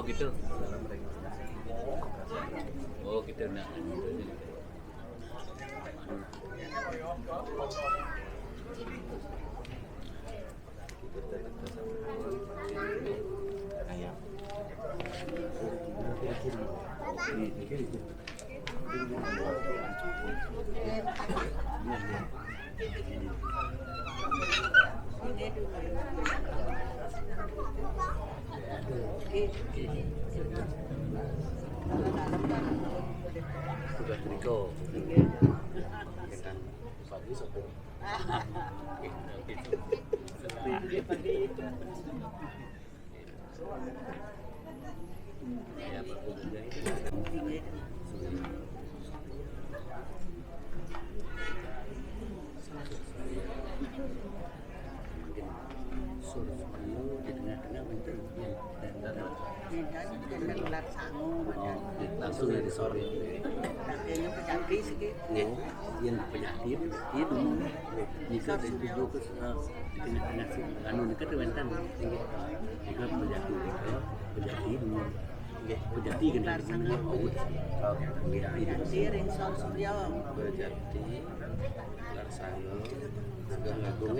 gitu. Oh gitu nah. Sudah triko. Pagi satu. Ya, langsung dari sore Kayaknya penyakit sedikit. yang penyakit jika dari tujuh ke penyakit anu dekat rentan tinggi jika penyakit penyakit kan sana Siring sol surya. berjati laksana agak ngagung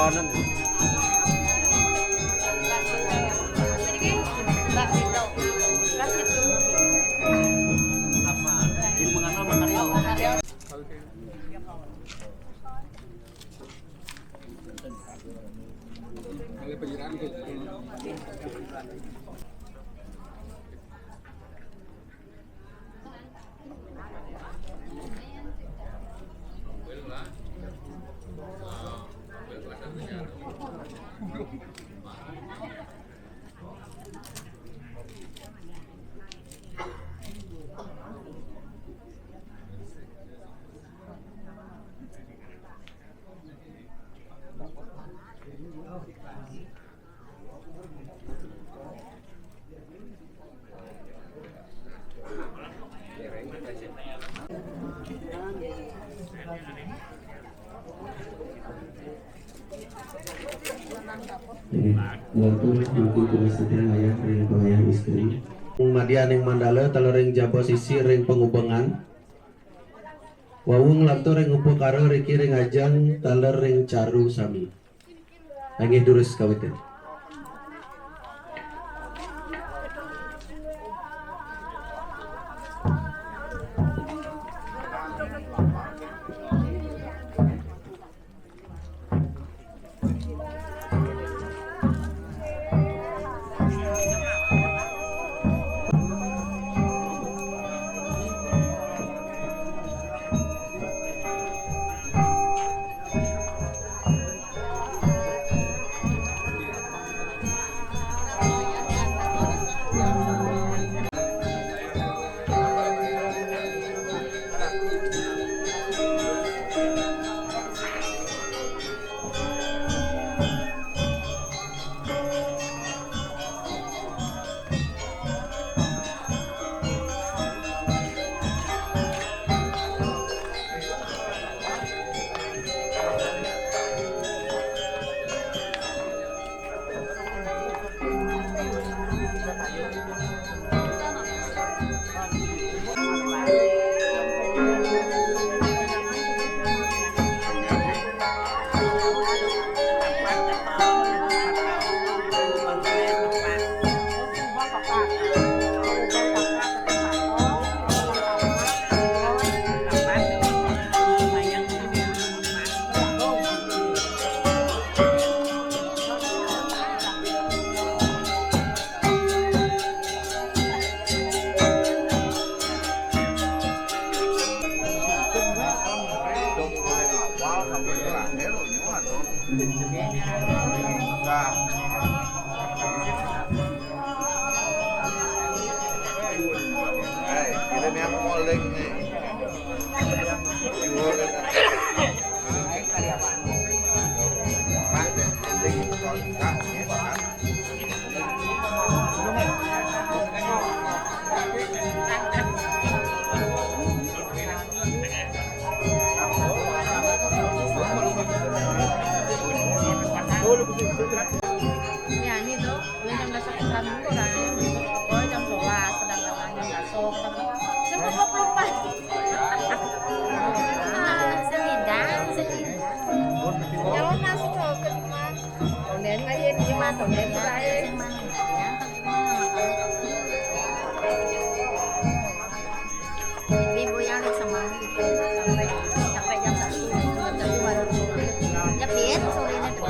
Lon Apa? Jadi mengano makaryo. Waktu nanti kemasatan ayah ring bayang istri. Madian yang mandala talering jaba sisi ring pengubengan. Wawung lakto ring upakara riki ring ajang taler ring caru sami. Angin durus kawitin. Ya ini tuh, yang dasar iklan dulu kan, pokoknya jam 11, sedang namanya masuk, sempat 24. Kalau masuk ke rumah, kemudian ngayin gimana, kemudian lain. Ibu yang semangat sampai jam 1, jam 2 baru jepit sorenya tuh.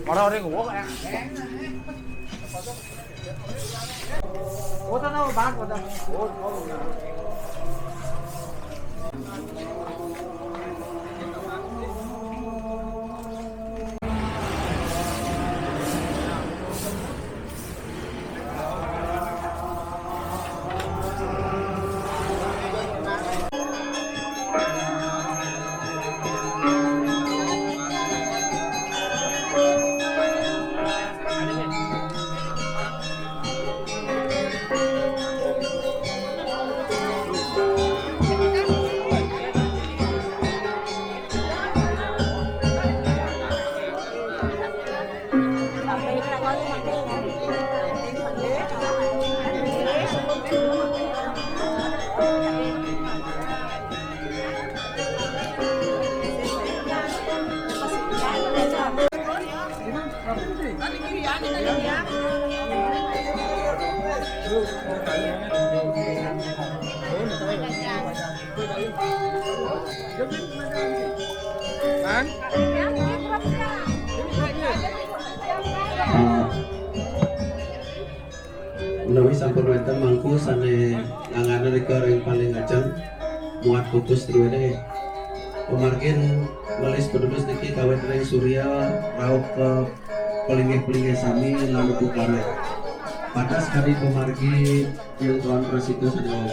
Orang-orang gua kan. Ủa tao đâu bán của tao. Ủa. Menawi sampun wonten mangku sane ngangane rika ring paling ajeng muat putus triwene pemargin melis pedulus niki kawet ring Surya raup ke pelinggih-pelinggih sami lalu bukare pada sekali pemargi yang tuan presidio sedang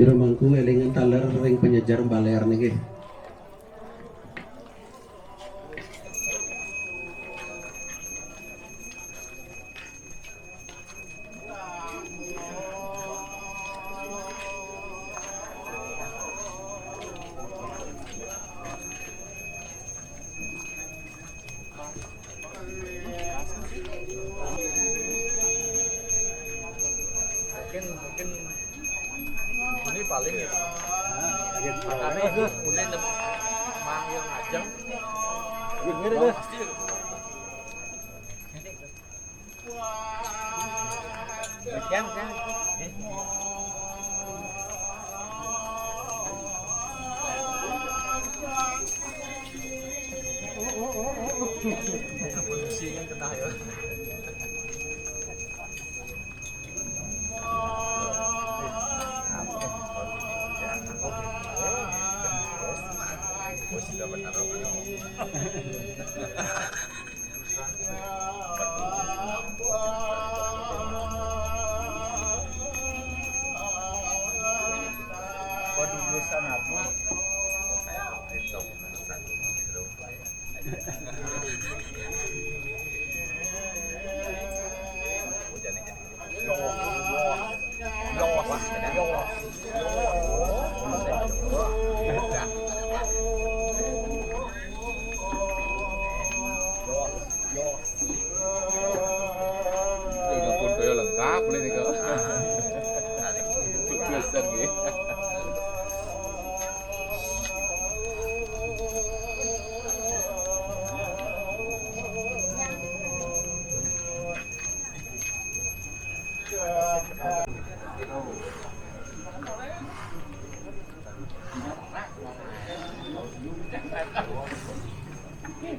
Kira mangku elingan taler ring penyejar baler niki. Mungkin ini paling ya. Karena itu udah manggil ajeng. Ngiri deh. Kan kan. Polisi kan kena ya. Lengkap nih nih kok. Biasa gitu.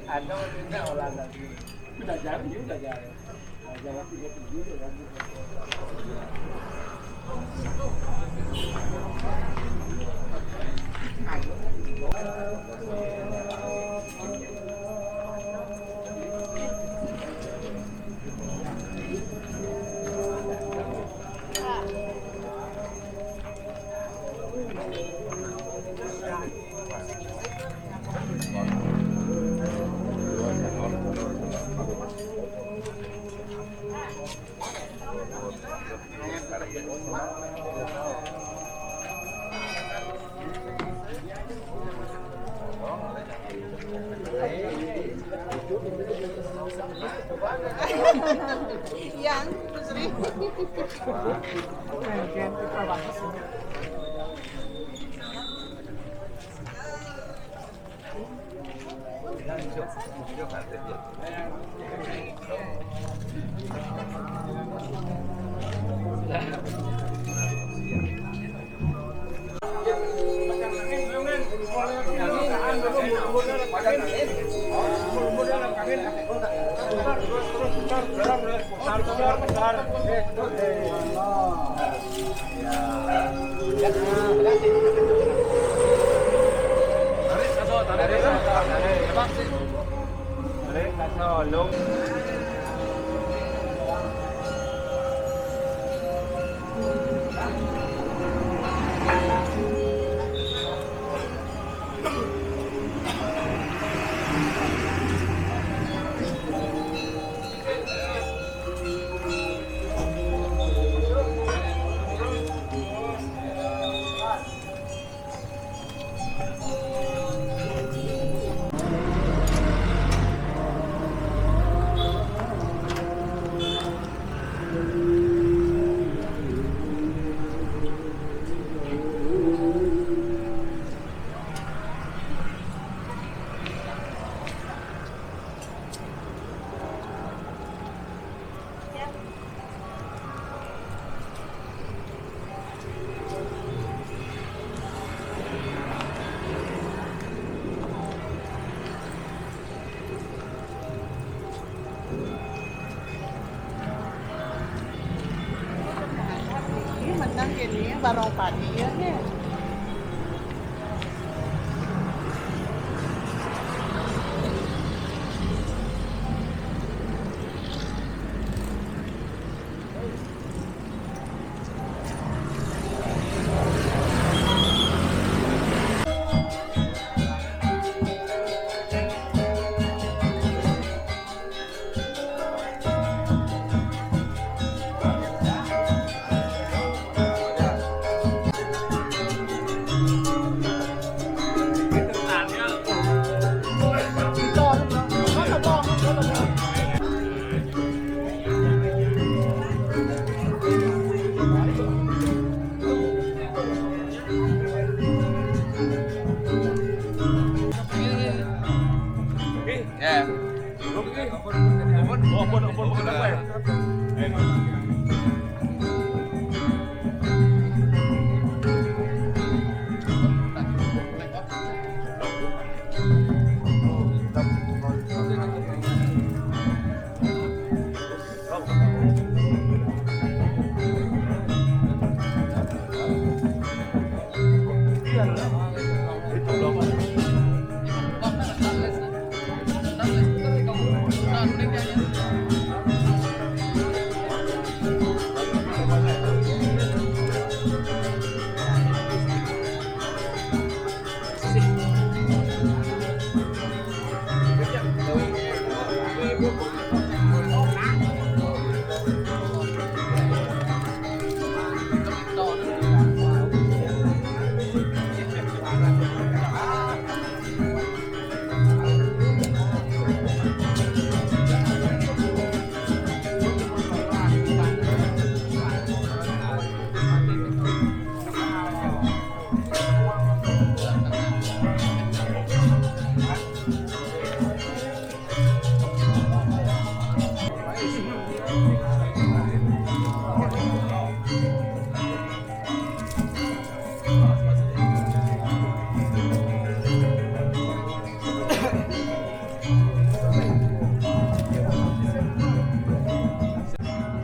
Ada udah olah lagi. Udah jalan juga jalan. Jalan 37 kan. Yan, Sri. Ini menang gini barong pagi ya nih.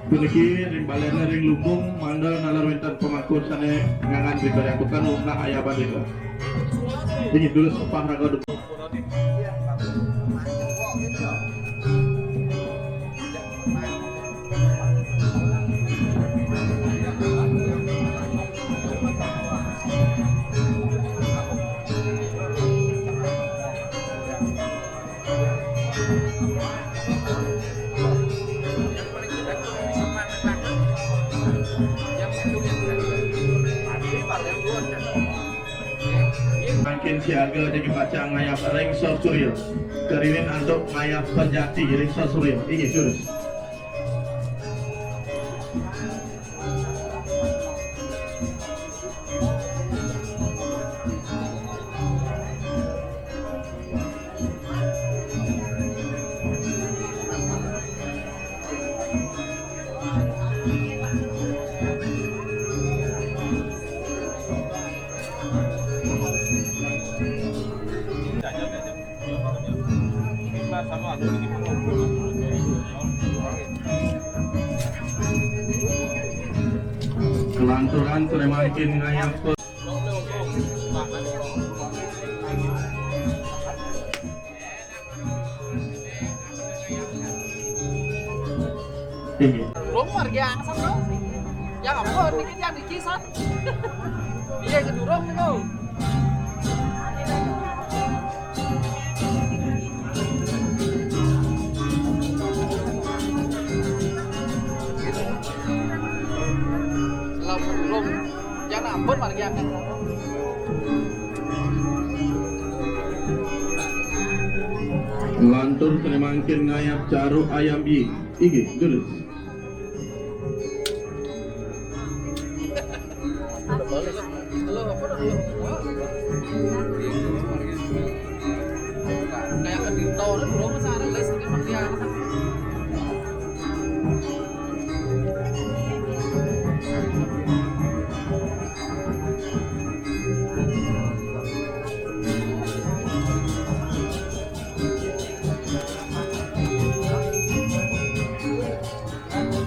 Puniki ring balena ring lumbung mandal nalar wintan pemangku sane ngangan bibari bukan unah ayah badega. Ini dulu sepah raga dulu. Makin siaga jadi baca ngayap ring suryo keriwin untuk ngayap penjati ring suryo ini jurus Kelanturan semakin ngayap tinggi. Durung warga angsam dong. Yang ampun, dikit yang dikisan. Iya ke durung itu. Selalu durung. Yang ampun warga angsam. Lantur semakin ngayap caru ayam bi. Igi, dulu. Kayak ke Dito, durung sana les ini warga.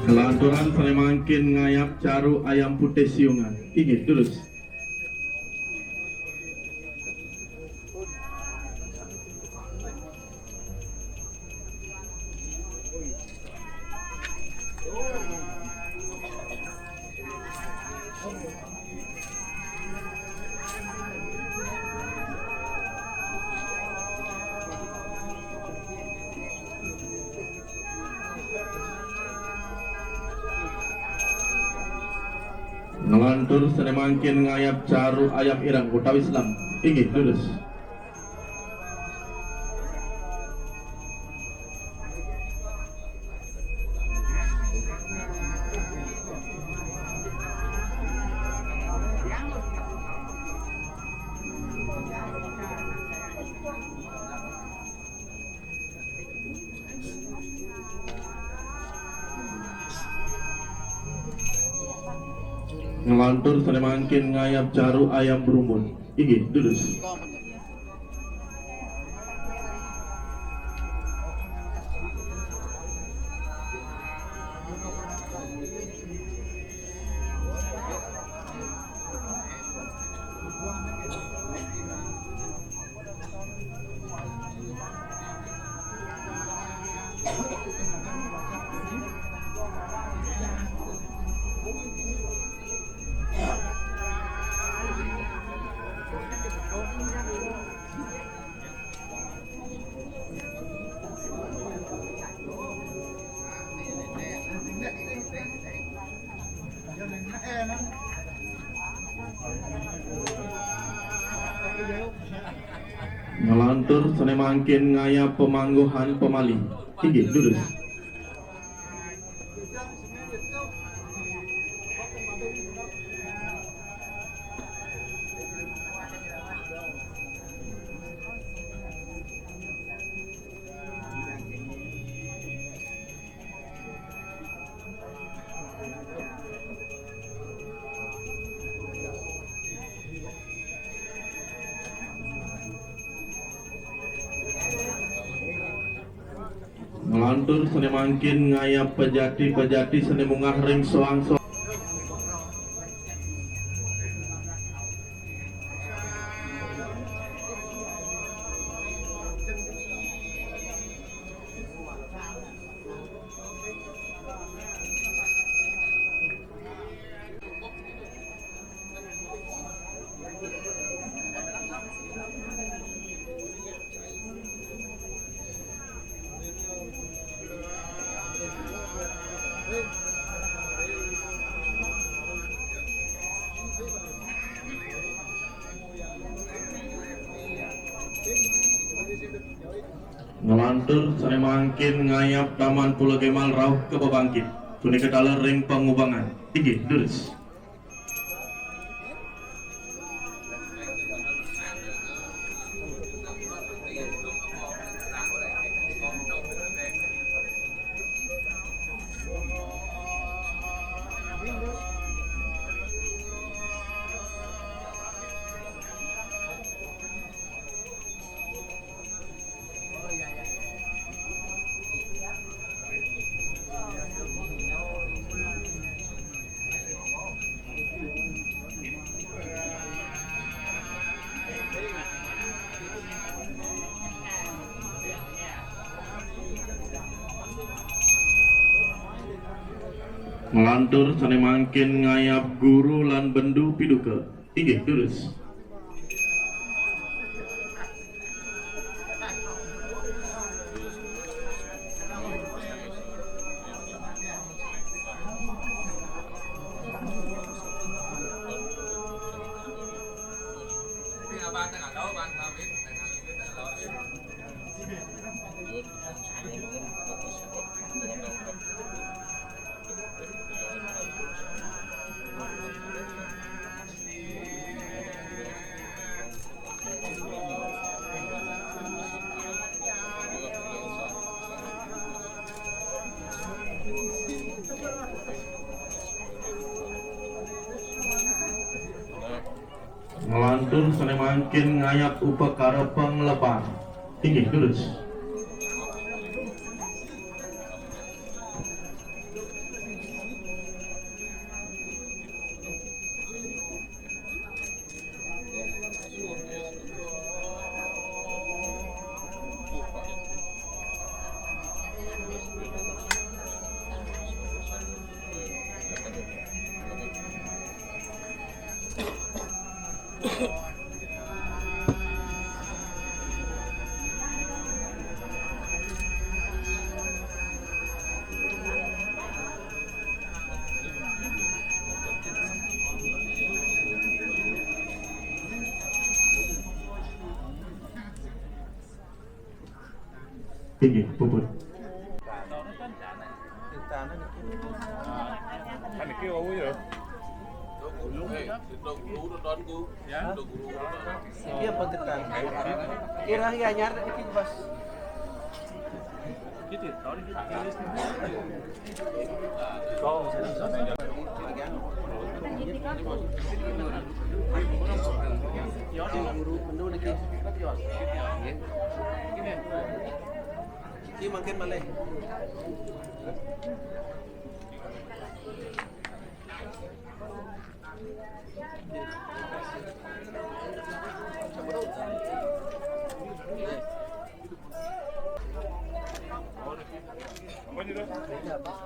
Kelanturan semakin ngayap caru ayam putih siungan. Igi, dulu. Ngelantur semakin ngayap caru ayam irang Betawi Islam. Igi, lurus. Ngelantur semakin ngayap caru ayam berumbun. Igi, lurus. Ngelantur semakin ngayap pemangguhan pemali. Igi, lurus. Ngelantur semakin ngayap pejati-pejati seni mungah ring soang-soang. Ngelantur semakin ngayap Taman Pulau Kemal Rauh ke Bebangkit. Tuni kedala ring pengubangan. Igi, lurus. Melantur sane mangkin ngayap guru lan bendu piduka. Inggih terus. Melantur sane mangkin ngayap upakara panglepan. Inggih terus. Inggih puput. Iya pentekan. Kira ya nyar iki bos. Gitu. Ini makin malay.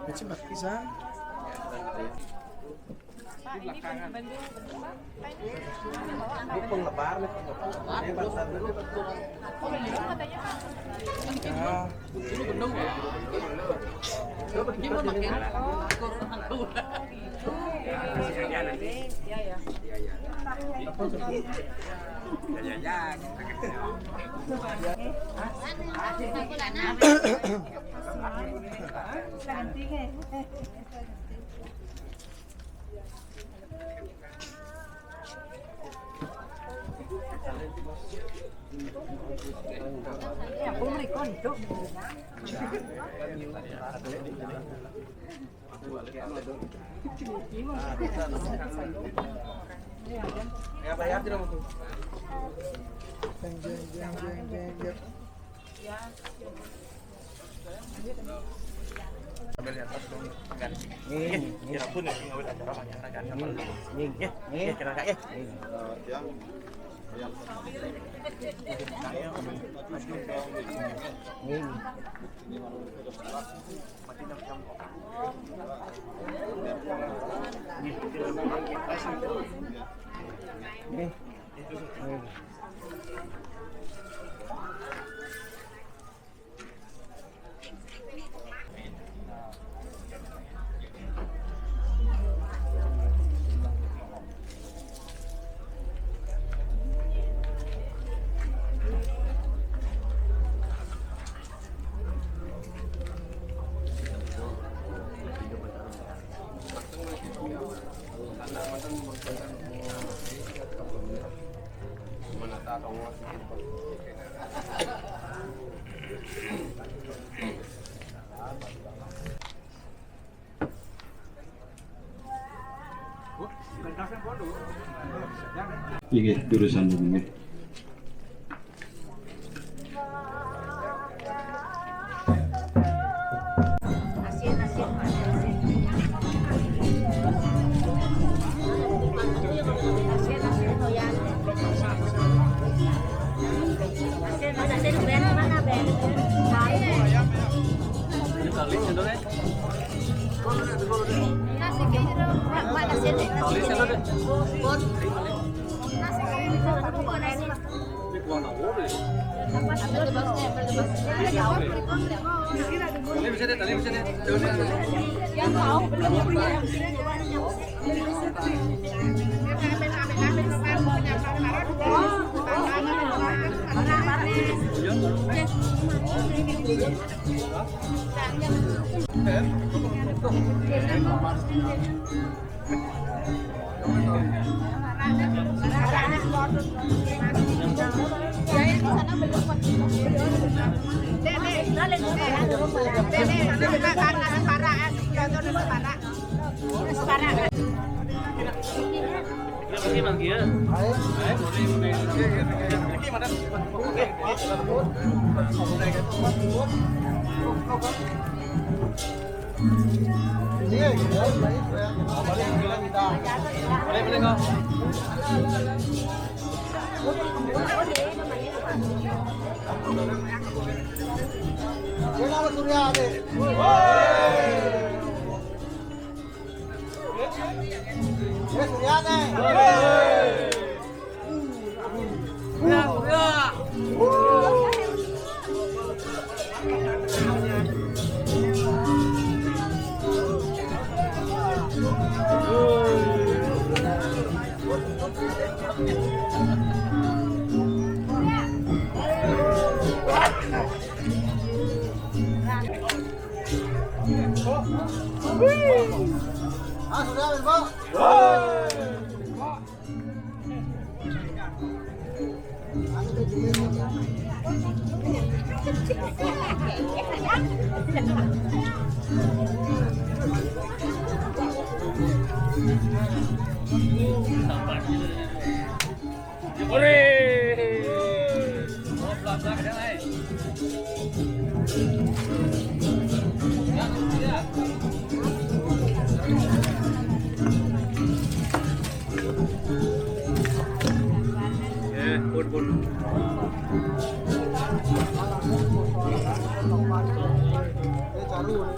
Macam apa kisah? Penglepar nih, penglepar. Gimana makin? Ya bayar tidak mau tuh. Inggih jurusan ini. Nah, Ambil bosnya, ambil bosnya. Yang tahu benar.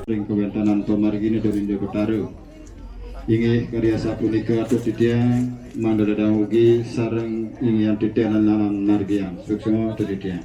Ring kewentanan pemargini dari Indo Betaro. Ingi karya sapunika atau titiang mandala dahugi sarang ingian titianan lanang nargian. Suksema atau titiang.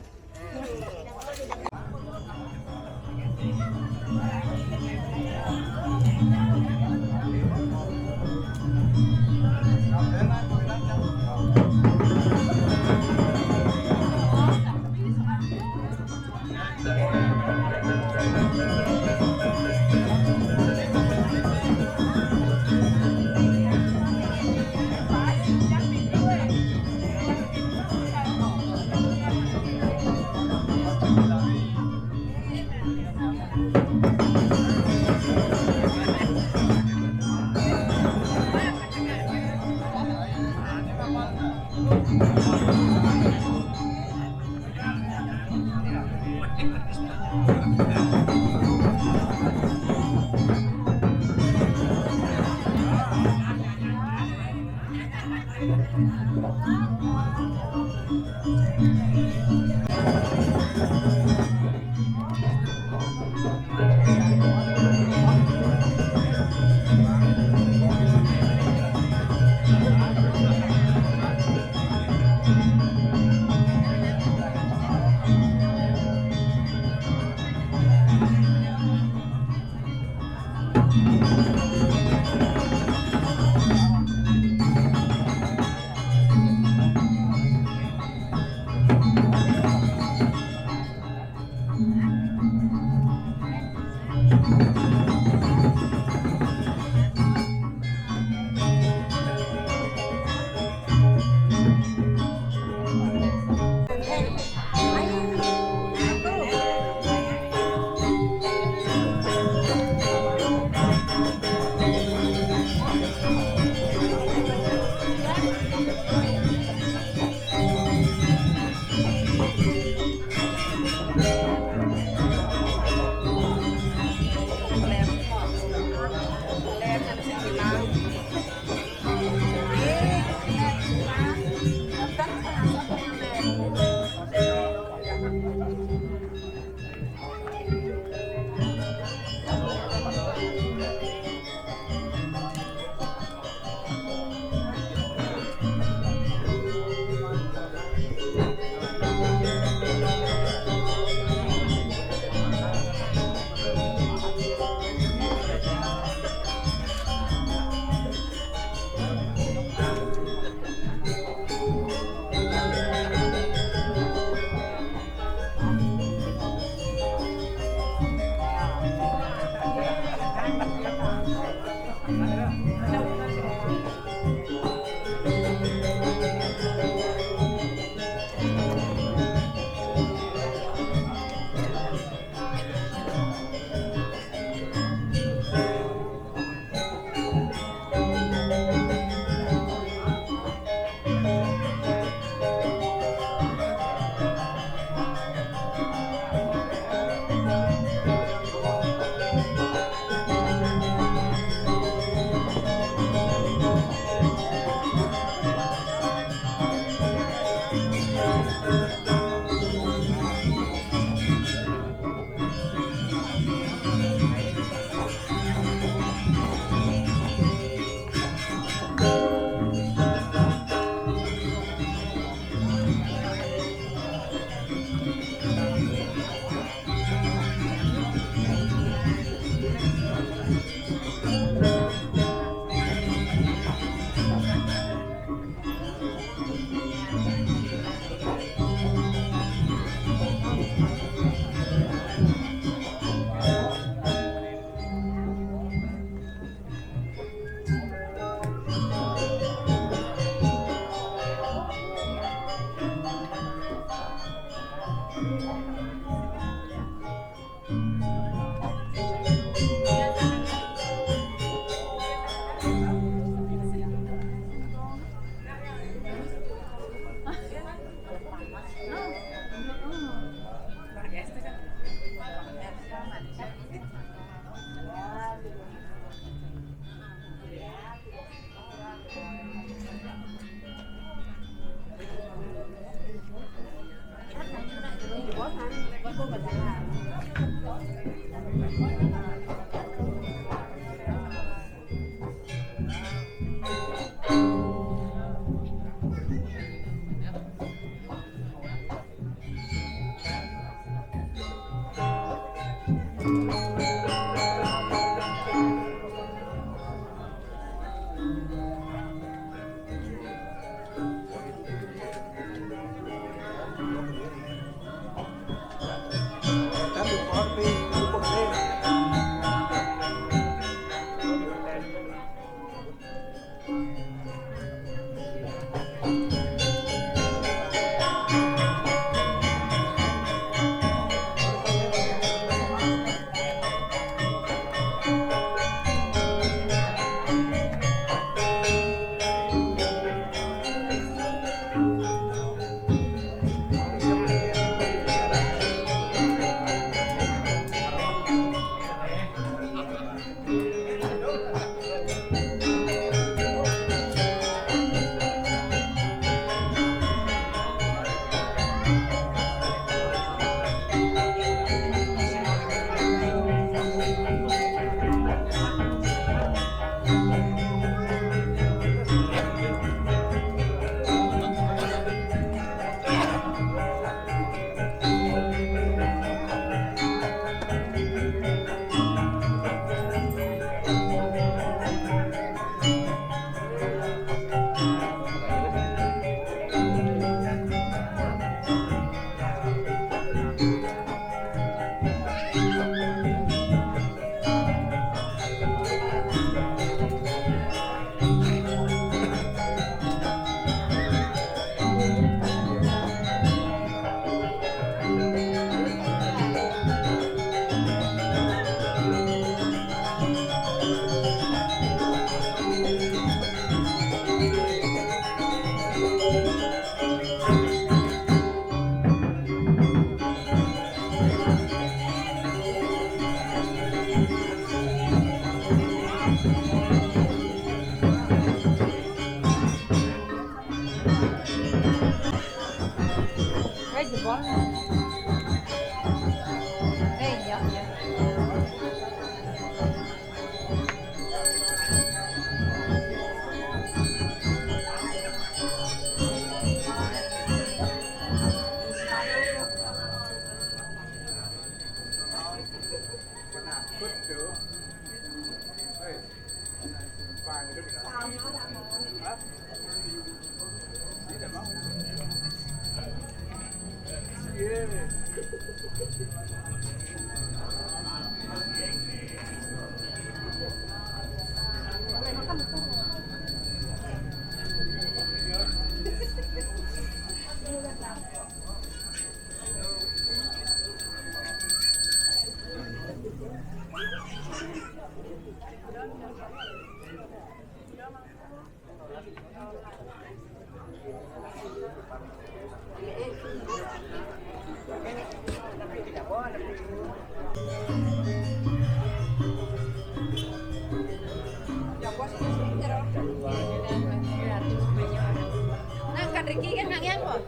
Nah, kan Ricky kan nggak kok.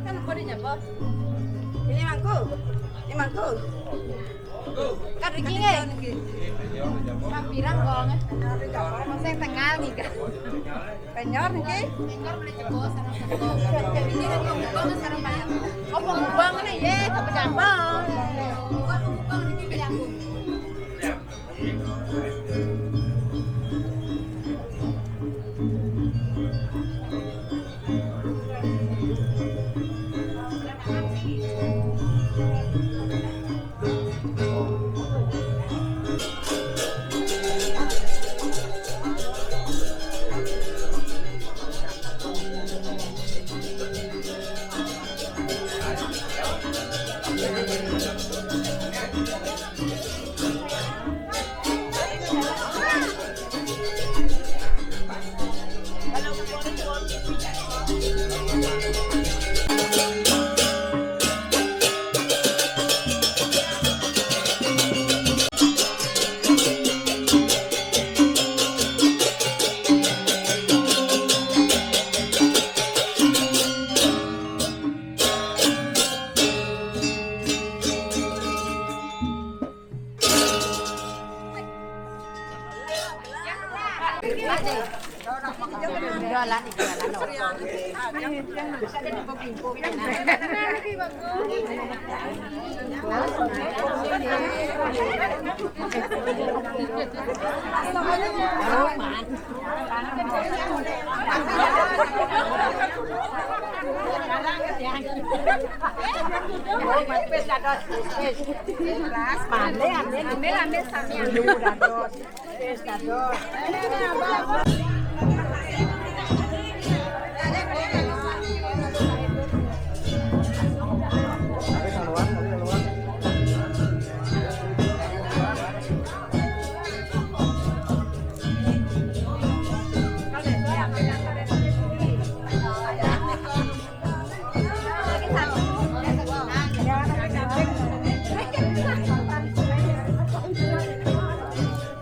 Kan aku di nyapa. Ini mangku. Kan Ricky nggak? Pirang golongnya. Masih tengah nih kan. Penyor nih. Penyor boleh jebol sarang jebol. Ini kan ngomong sarang banyak. Oh, ngomong nih ye, tapi gampang. Ngomong nih bilang. Jualan itu jualan.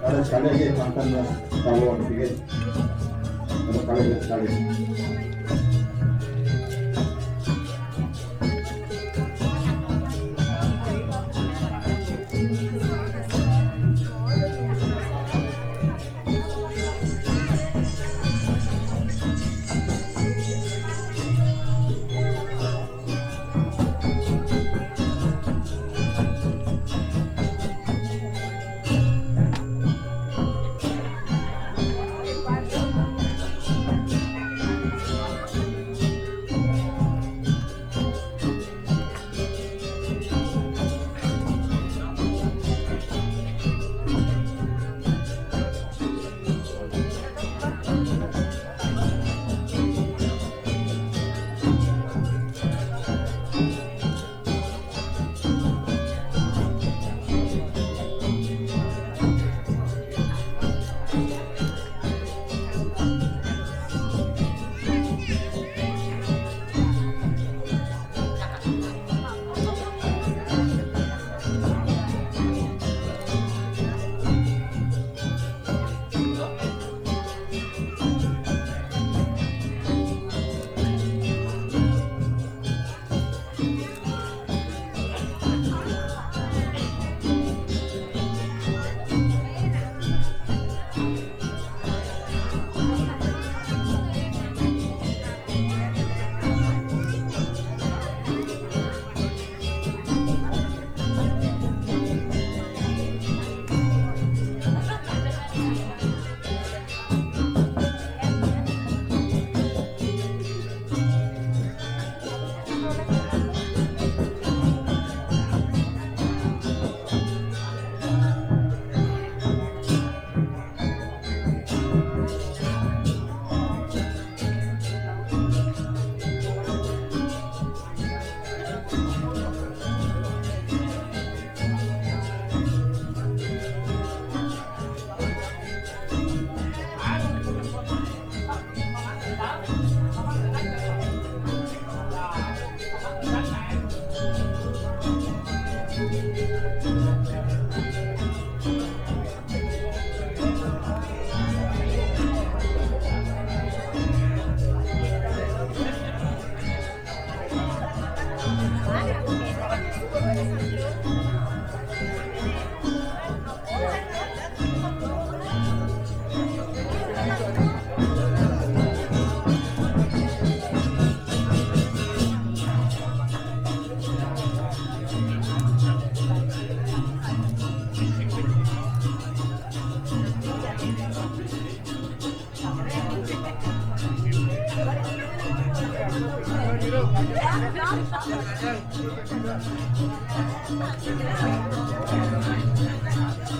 Ada sekali lagi mantan mas tawon bikin. Ada sekali.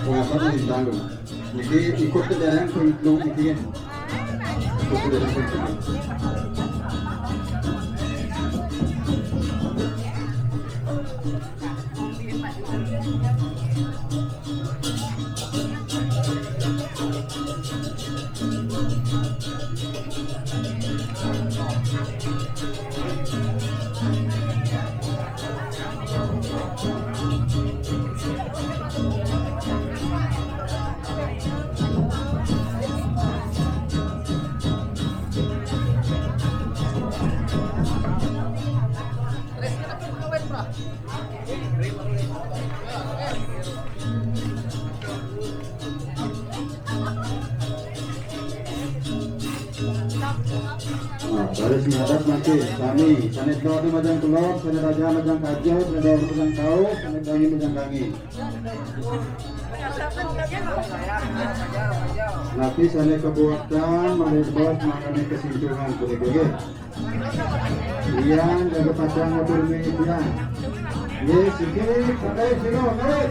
Pengaparan di dalam. Jadi ikut ke dalam untuk bikin. Ikut ke dalam untuk. Terus atas mati, kami, sanet doa di majang telur, sanet raja majang kajo, sanet doa majang kau, sanet kangi majang kangi. Nanti sanet kebuatan, manis bos, makanya kesimpulan boleh. Iyan, jaga pacang motor media. Yes, sikit, sampai sini, guys.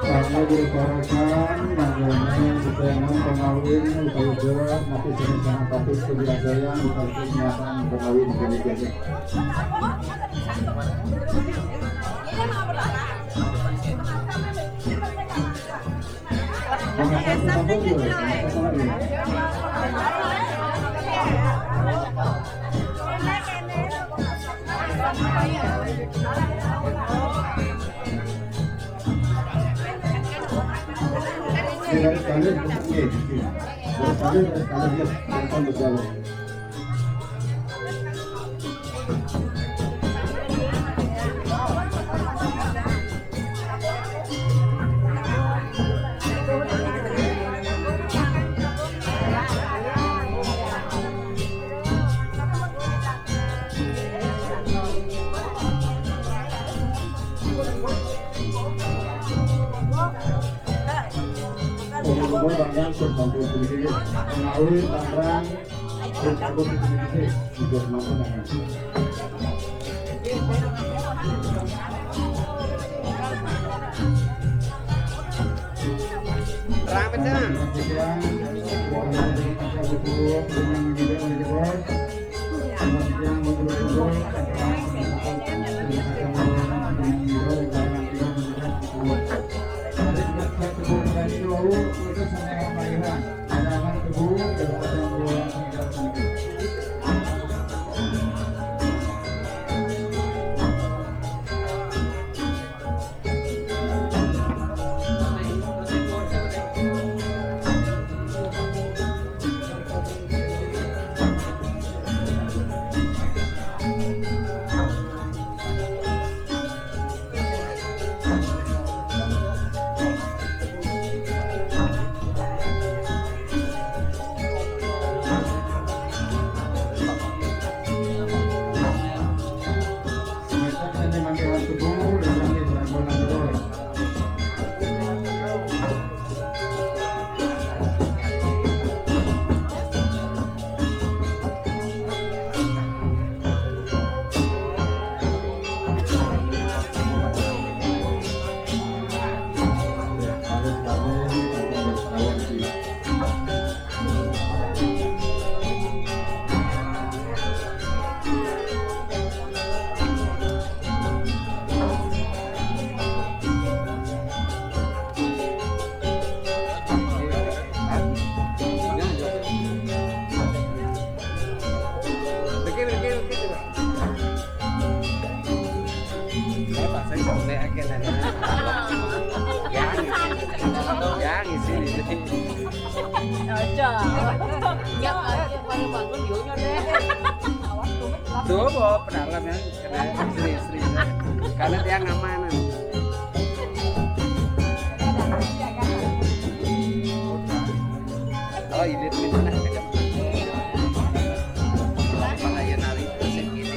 Karena direncanakan bagaimana keterangan pengawin upaya jerat nanti sama kasus kebiasaan upaya kenyataan pengawin kebiasaan. Dari kalian berjalan. Banyak terbantu sedikit mengawin tangerang tercampur sedikit juga mampu dengan Terima kasih. Tuh bawa pedalam ya, karena istri-istri. Karena dia ngamanan. Oh ini tuh nah beda. Pelayan hari itu segini.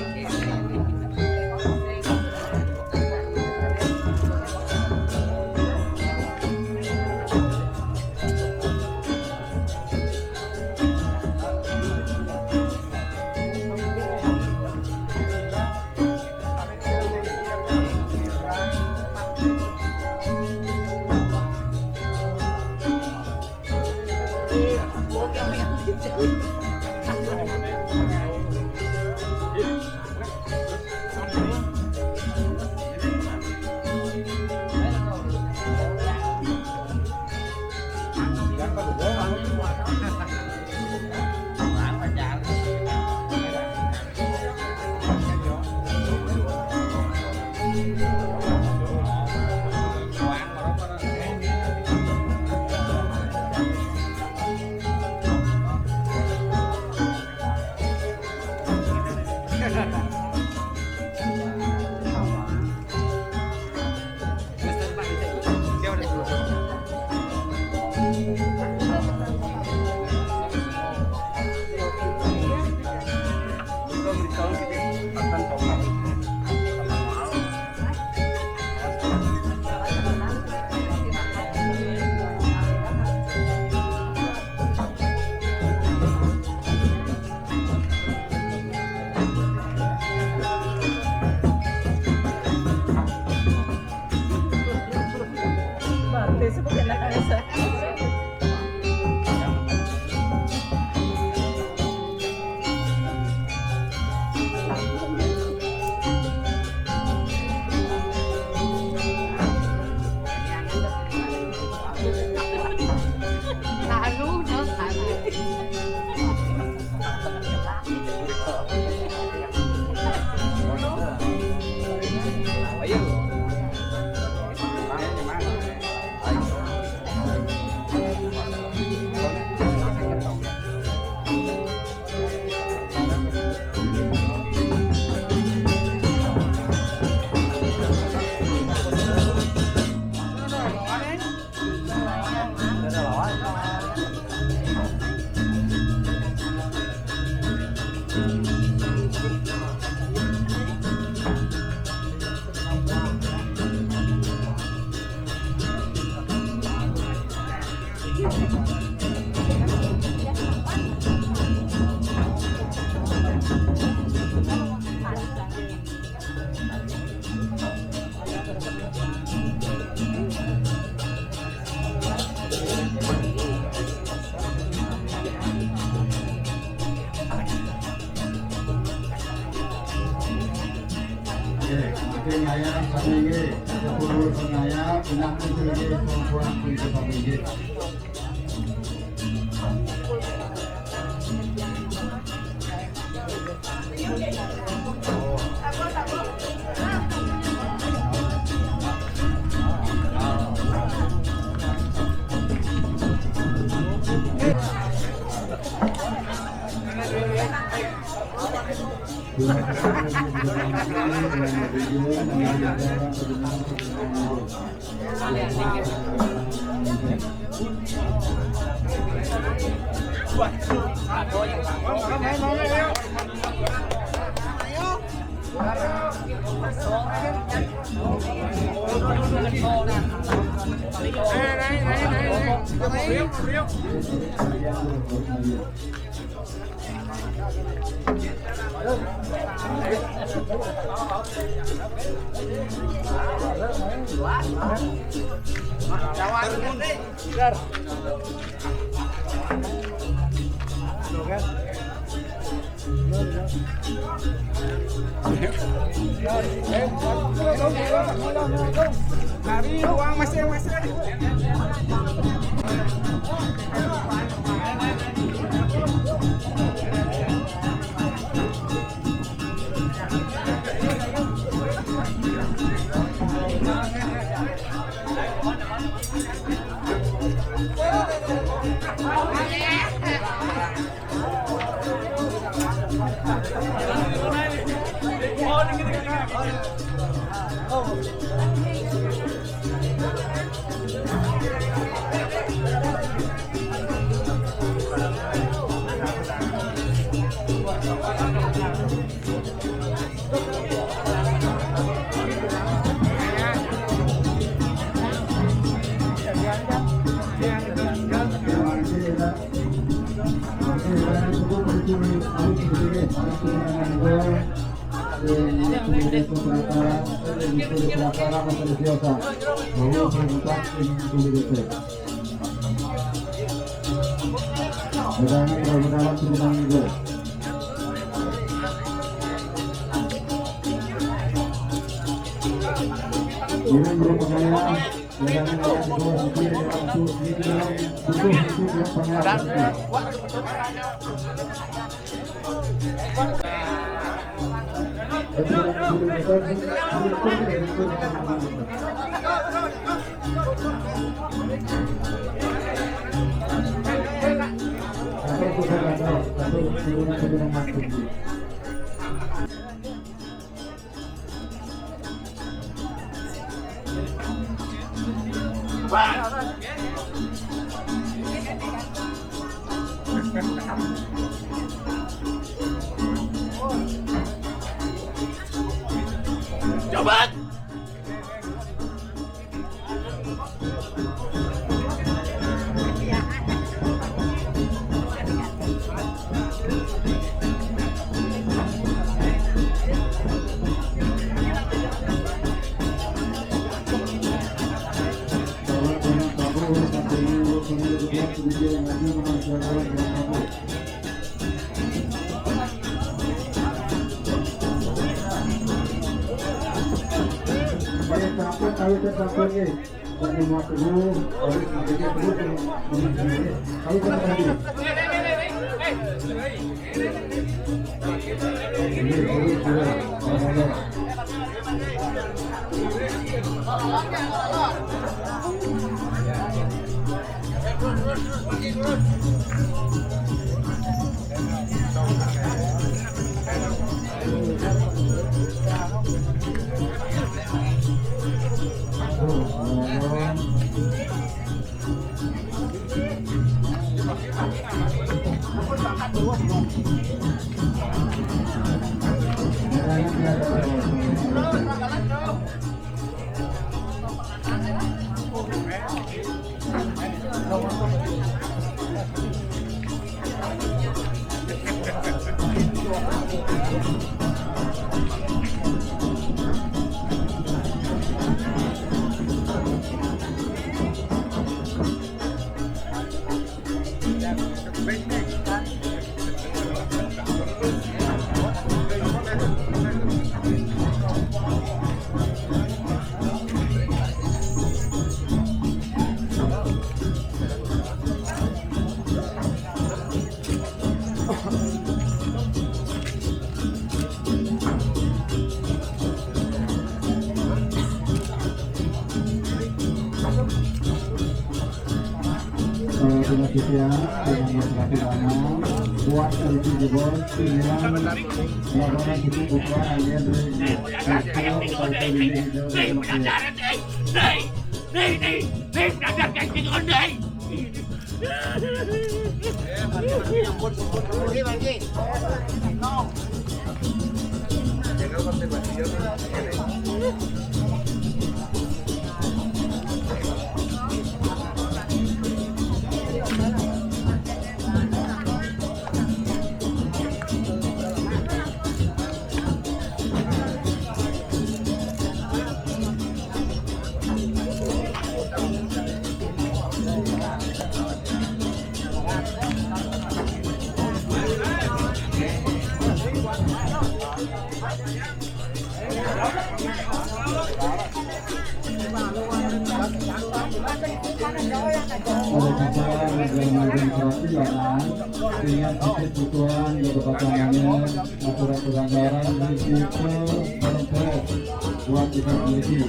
Ngayap samenge, sepuluh ngayap, enak itu lagi perempuan itu samenge. Cari uang masing-masing. Yeah. buat LPG bos pilihan laporan itu bukan hanya dengan kebutuhan kebutuhan aturan anggaran risiko buat kita miliki.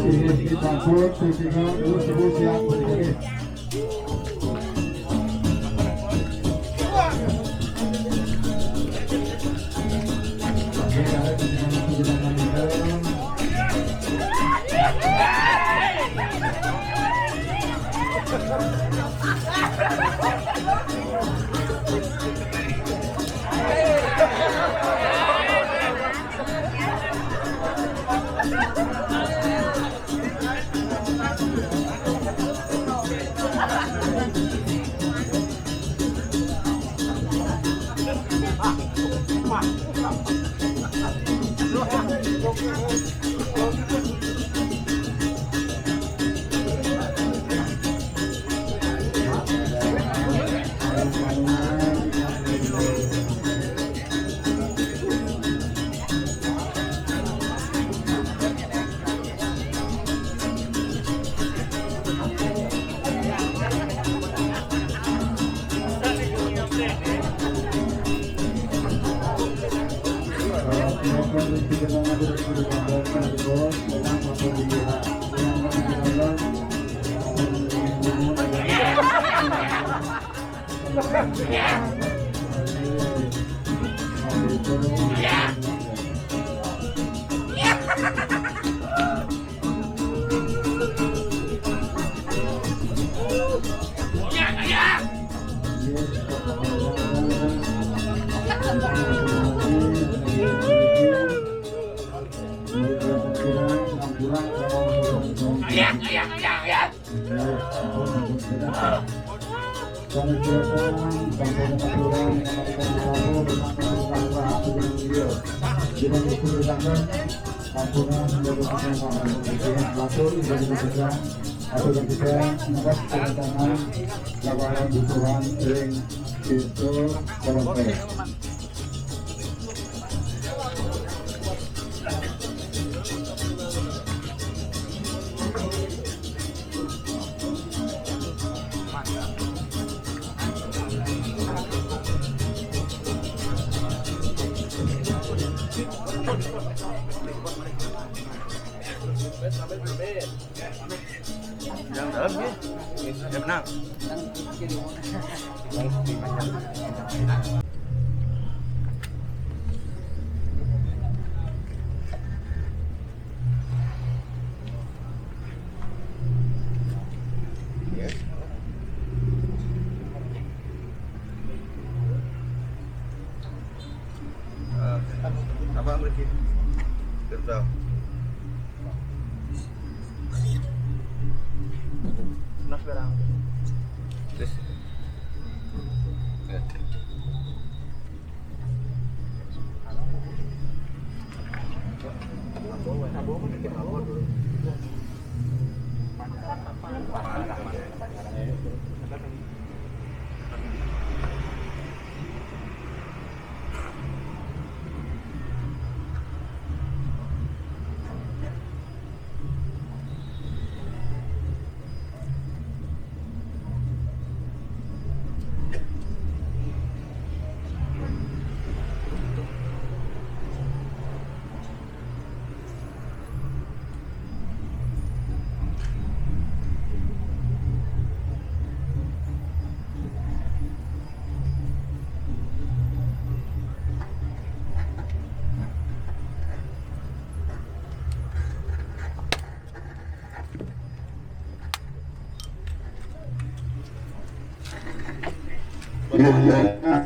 Ini ditampur, sehingga dulu siap berdiri.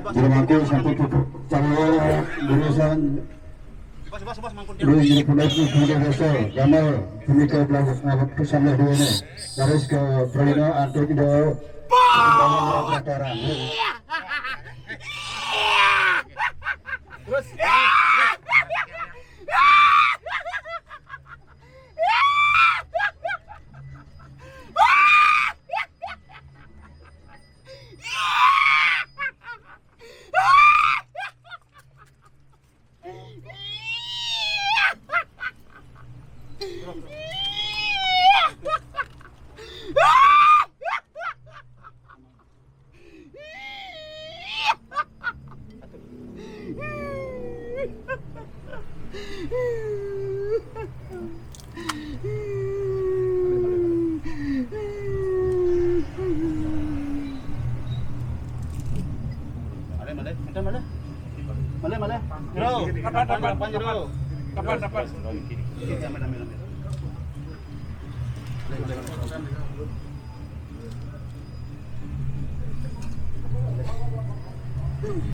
Bermangku satu calon lulusan Luis Punatu Kuda Desa Gamal Punika Belakang Pesan Lahirnya Garis ke Pralina Anto Ido Pembangunan Mana? Jero. Kapan Jero? Kapan?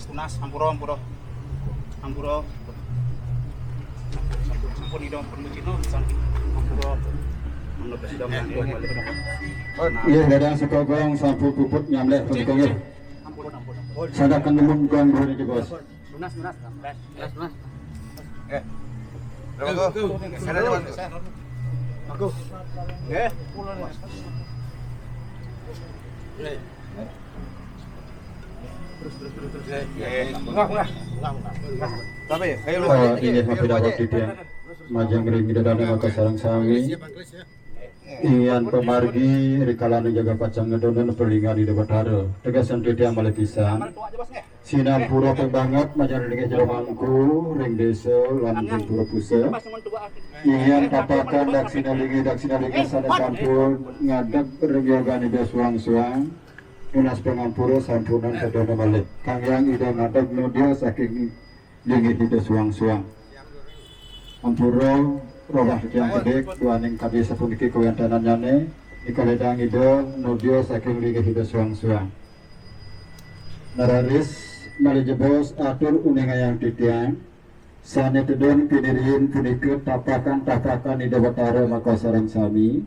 Tunas, hampuro. Sampun idong permucino, hampuro. Menurut sidang Iya, dadang sekogong sapu puput nyamleh punika nggih. Sadakan nemung gong beri bos. Lunas. Aku. Nggih. Tapi ayo lu. Oh, ini mapi dawat di dia. Majang ring dadang maka sarang sangi. Ian pemargi rikalan jaga pacang ngedonan perlingan di debat hara. Tegasan dia malah pisan. Sinan pura banget majang ring jero mangku ring desa lan ring pura pusat. Ian papakan daksina ligi sana sampun ngadeg ring yogani des suang-suang. Unas pengampura sampunan sedana balik. Kang yang ida ngadeg nudia saking ligi des suang-suang. Ampura robah tiang kedek tuaning kadi sapuniki kawantanan nyane ikaledang ida nudia saking ligi des suang-suang. Nararis malijebos atur uningayang titiang sane tedon pinirin punika tapakan ida batara maka sareng sami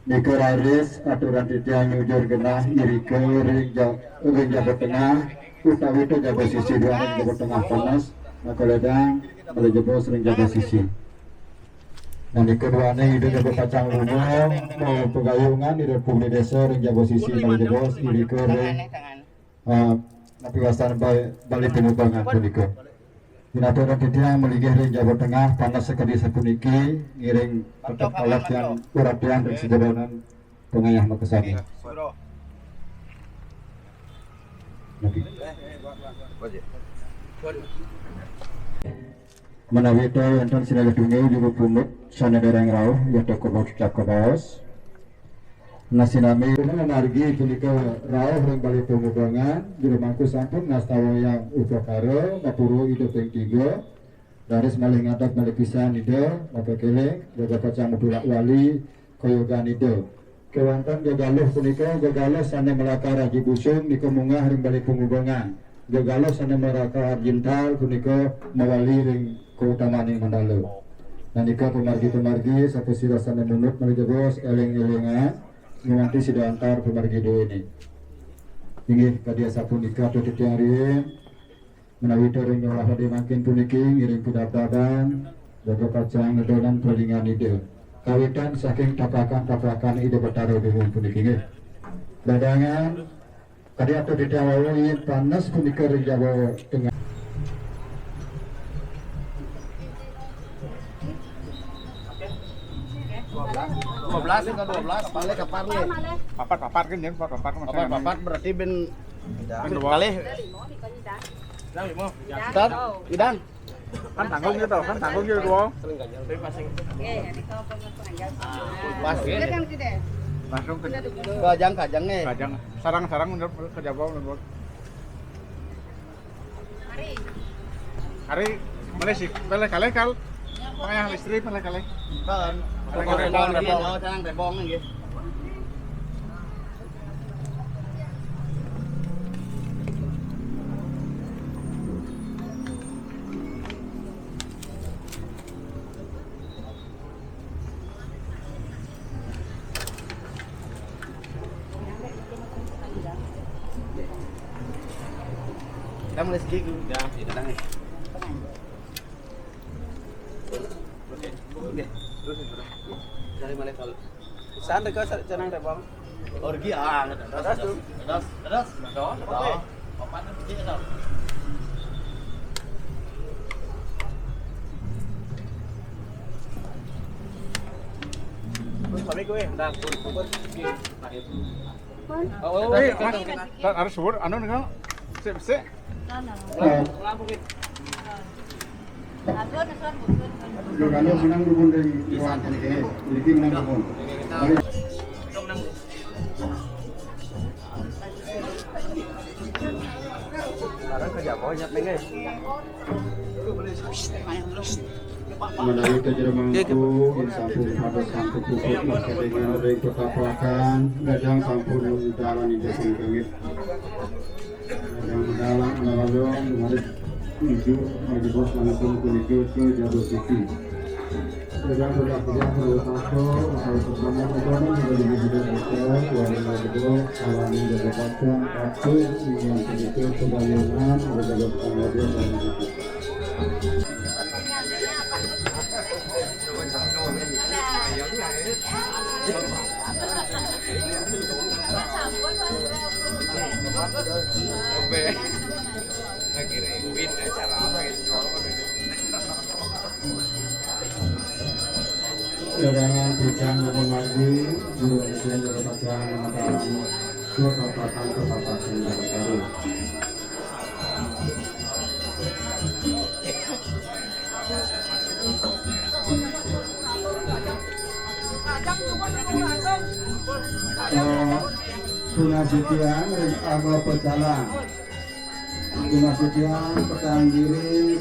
nikararis aturan titiang nyujur genah irike ring jabat tengah utawi itu jabat sisi dua ring jabat tengah panas maka ledang malijebos ring jabat sisi. Nah di keduanya itu jabat pacang lumah mau pegayungan di Republik Desa ring jabat sisi malijebos irike ring tapi wasan balik penubangan punika. Dinaturan titia meligih ring Jawa Tengah panas sekali sapuniki ngiring tetap alat yang uratian dan sederhanan pengayah makasani. Nabi. Menawi itu enten sinaga tunggu juga pumut sana dereng rauh ya toko cakobos. Nasinami menargi punika rauh ring bali pemubangan juru mangku sampun ngastawa yang upakara mapuru ida ping 3 daris malih ngadak malih pisan ida maka keleng jaga pacang mudulak wali koyogan ida kewantan jagaluh punika jagaluh sane melakar haji busung nika mungah ring bali pemubangan jagaluh sane melakar jintal punika mawali ring keutamaning mandala nanika pemargi satu sira sane munut malih jebos eling-elingan menganti sudah antar pemargi dua ini. Inggih kadia sapunika atau titiang riyen menawi ring olah hade makin puniki ngiring pudabadan jaga pacang ngedonan pelingan ide. Kawitan saking tapakan ide betara bingung puniki nggih. Dadangan kadia atau titiang wawi panas punika ring Jawa Tengah. Papat kan ya, papat berarti ben kali. Idan. Kan tanggung gitu dua. Langsung ke kajang nih. Kajang. Sarang ke Jawa menurut. Hari mana sih? Kali kal. Pengayah listrik kali. Kan. Rebong gitu. Kamu lagi gitu. Ya, tenang ya. Oke. Dari mana kalau? Sana ke sana ada bang. Orgi terus. Papan itu ada. Kami gue dah pun. Oh, harus sebut anu enggak? Sip. Kalau menang dulu dari ruang ini, jadi menang dulu. Sekarang kerja banyak nih guys. Melalui kejermangku, insampun ada sampun pupuk maka dengan ada yang kekapakan, gadang sampun jalan di depan kami. Gadang dalam melalui mengalir menuju bagi bos manapun menuju ke Jabal City. Gadang sudah tidak perlu takut, atau bersama bersama sudah dibuat hotel, warna kedua, alam jaga patung, patung, yang itu kebayangan, ada jaga pengajian dan begitu. Kedatangan Pucang Gunung Madu, Guru Islam dari Pucang Mataram, Kepapatan Kepapatan dari Garut. Tunasitian Aga Pecalang, Tunasitian Petang Diri.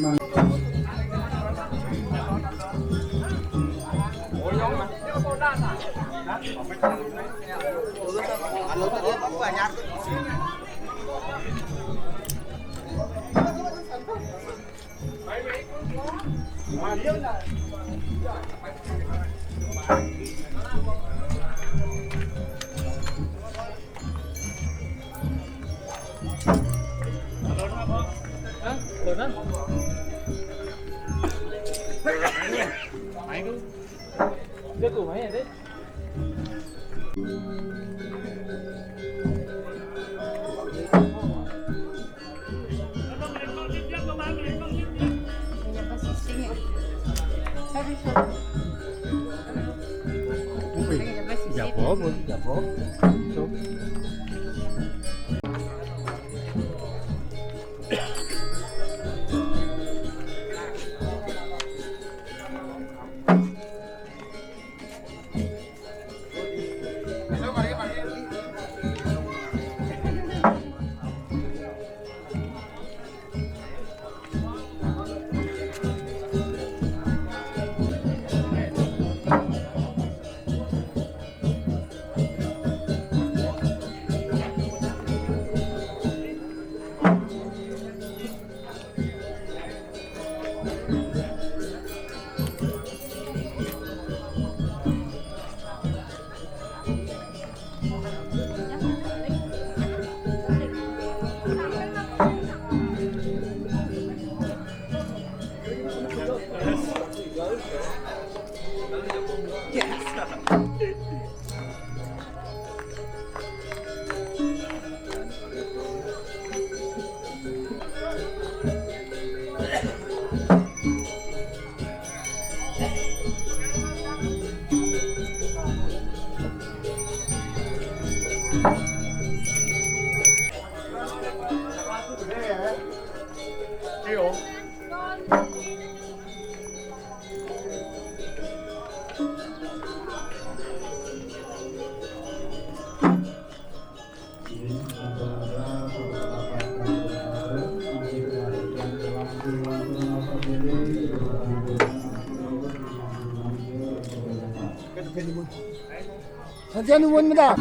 Santian nuwun meda.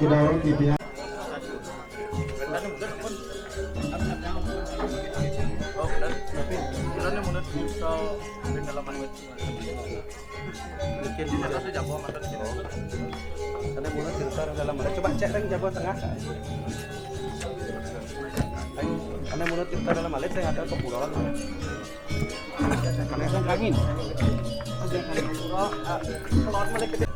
Tidak di pihak Coba cek reng jagoan tengah. Karena mulut kita dalam alit saya ada kepulauan. Karena kan angin. Kalau balik ke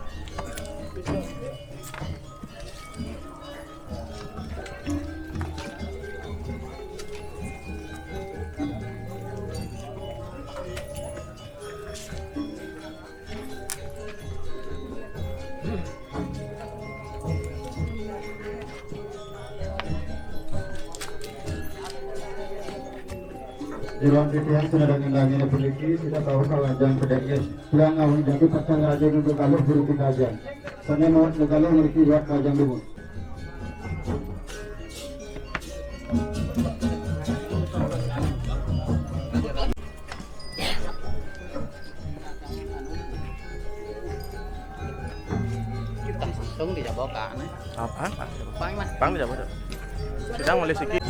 di ruang titian sudah dengan lagi diperliki sudah tahu kalau ajang PDIS pulang awal jadi pasang raja dulu kalau buru kita aja sana mau kalau memiliki buat ajang dulu Tung di Jabokan. apa? Pang mah. Pang di Jawa. Sedang oleh sikit.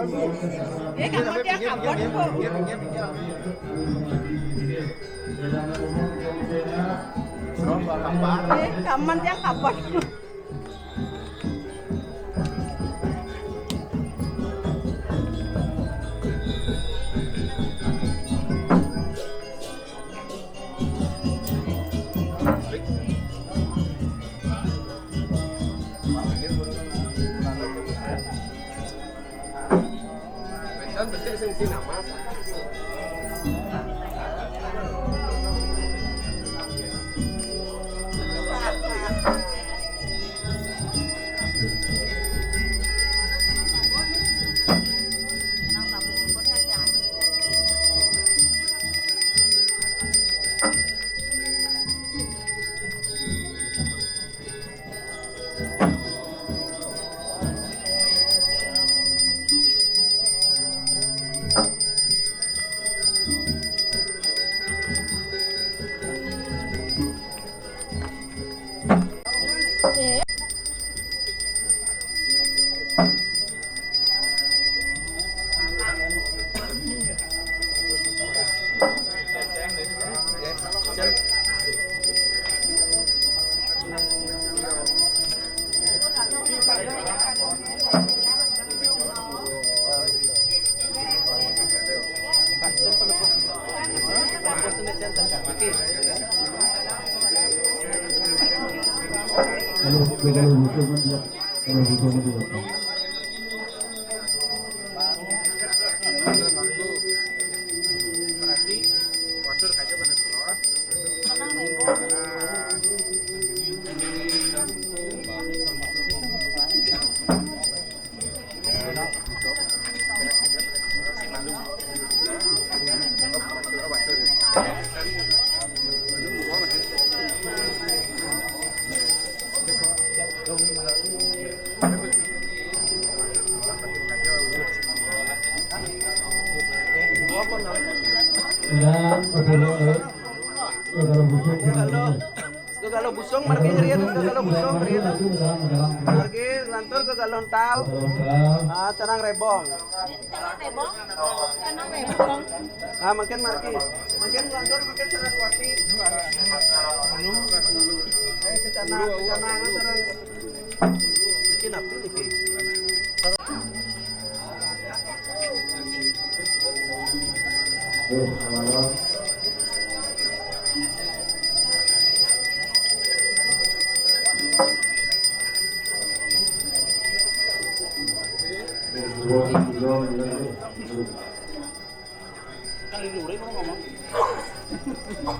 Ya kamu dia kapan kok? Kapan dia kapan? Gagalo busong margi riyan gagalo busong riyan. Margi lantur gagalon tao. Canang rebong. Canang rebong. Makin margi. Makin lantur makin Saraswati. Canang sareng. Makin api iki. Kali dulu mau ngomong.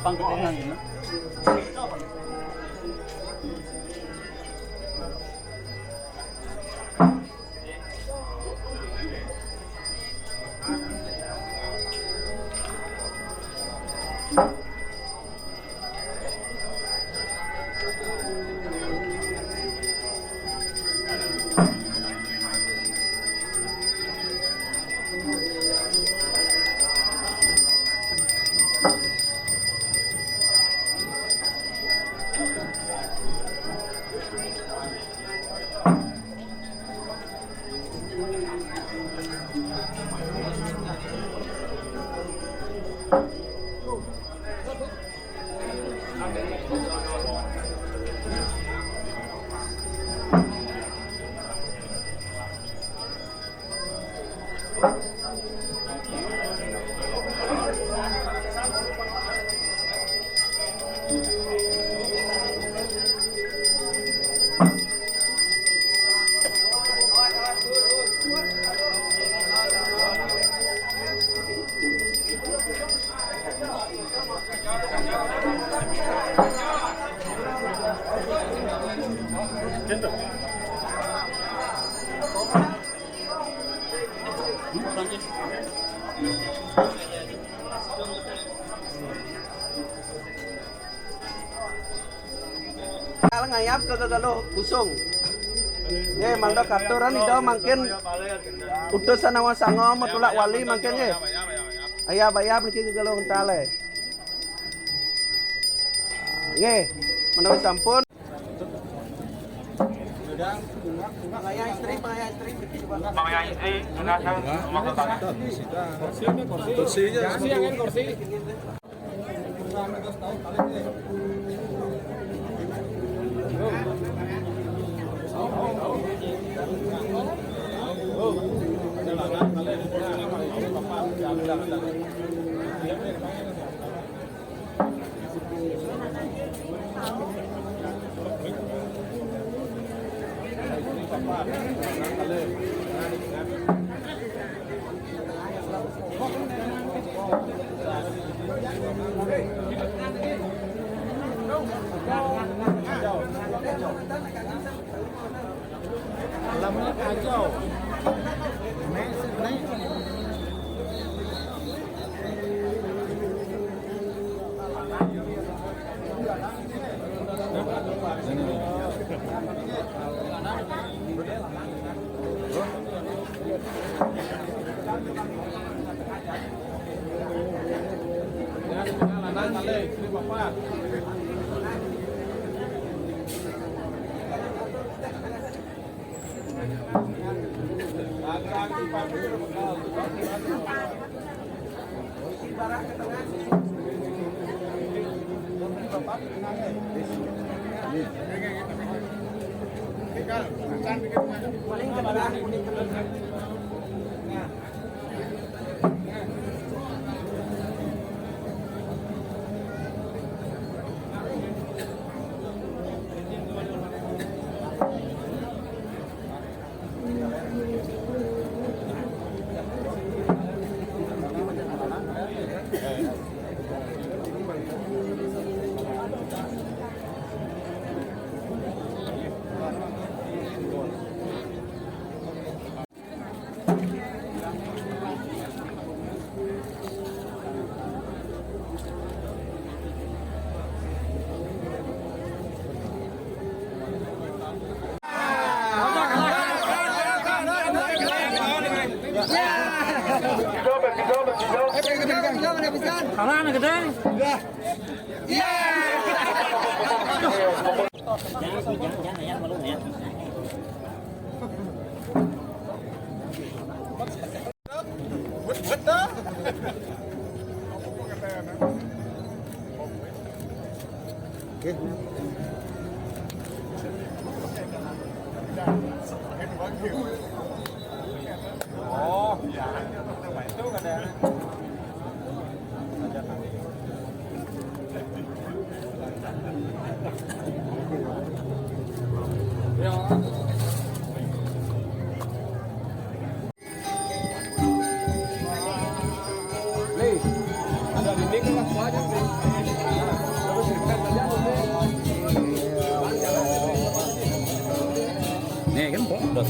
Pangketengan ya. Ngayap ke gagalo busung. Ye mangda katuran ido mangkin utusan awas sango matulak wali mangkin ye. Ayah bayab niki gagalo entale. Nge, menawi sampun. Pengayah istri, pengayah istri. Pengayah istri, jenazah pemakaman. Kursi. Nih kan kok udah.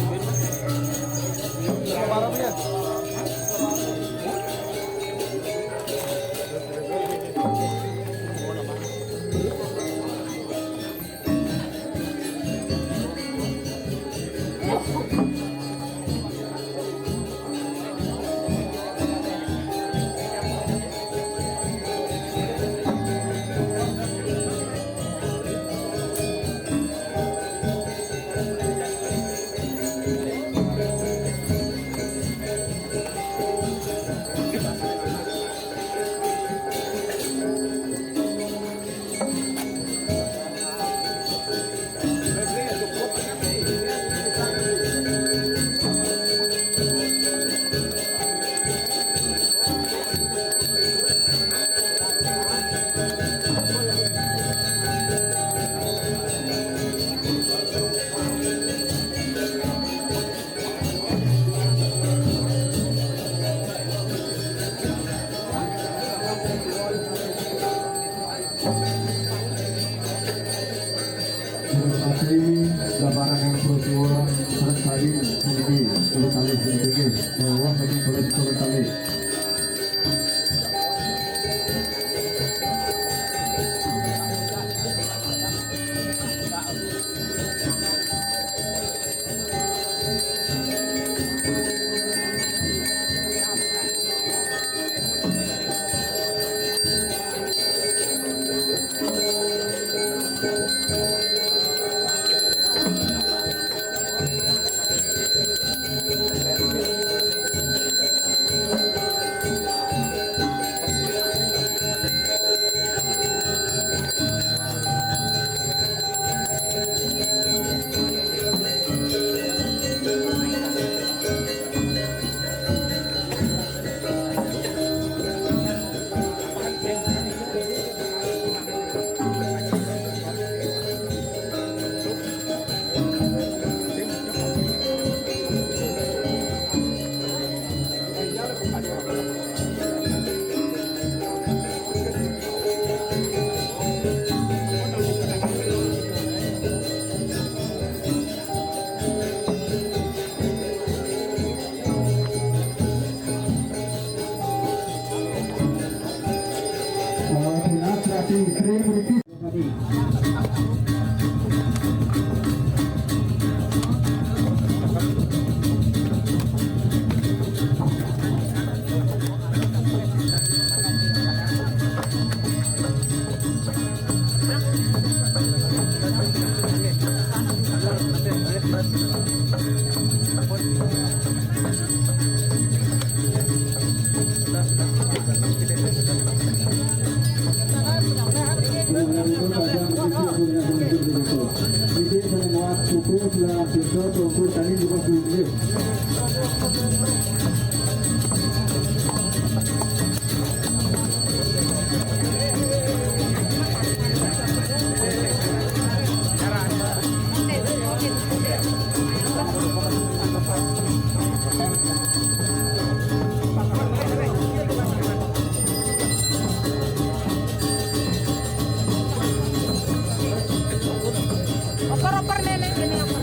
Oper-oper nenek ini apa?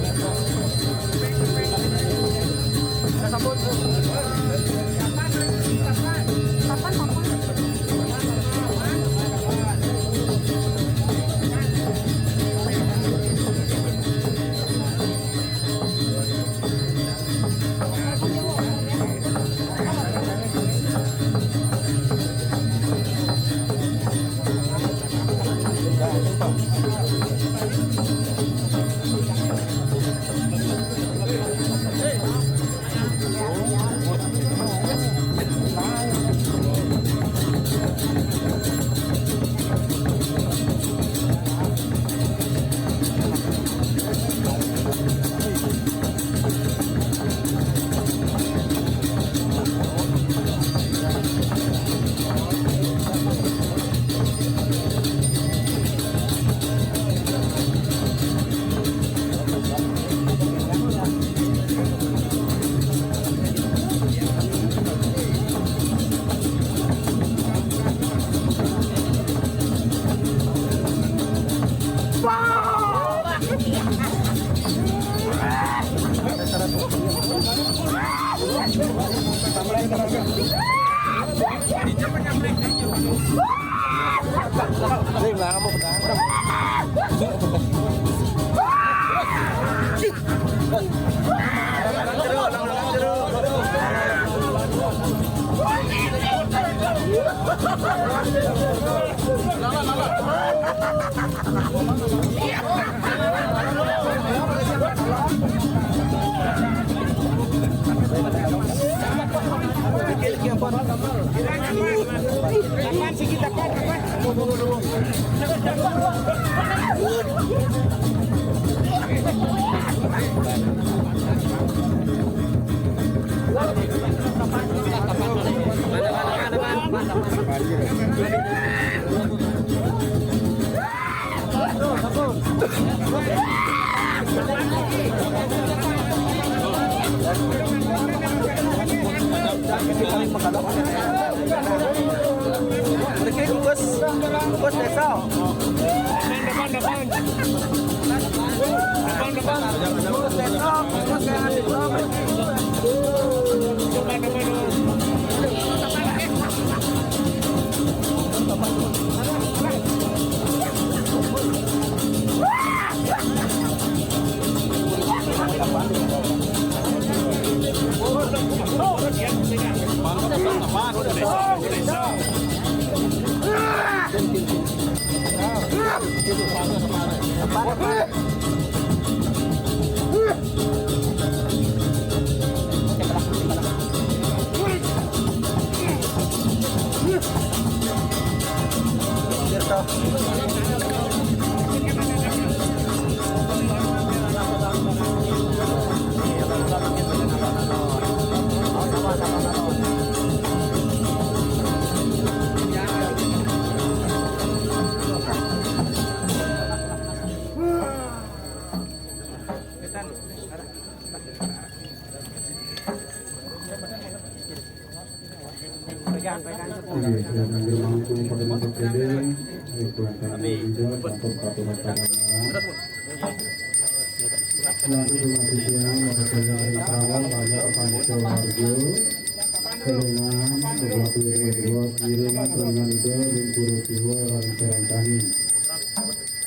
kelengan beberapa dua kirim dengan itu limpuru jiwa dan serantangin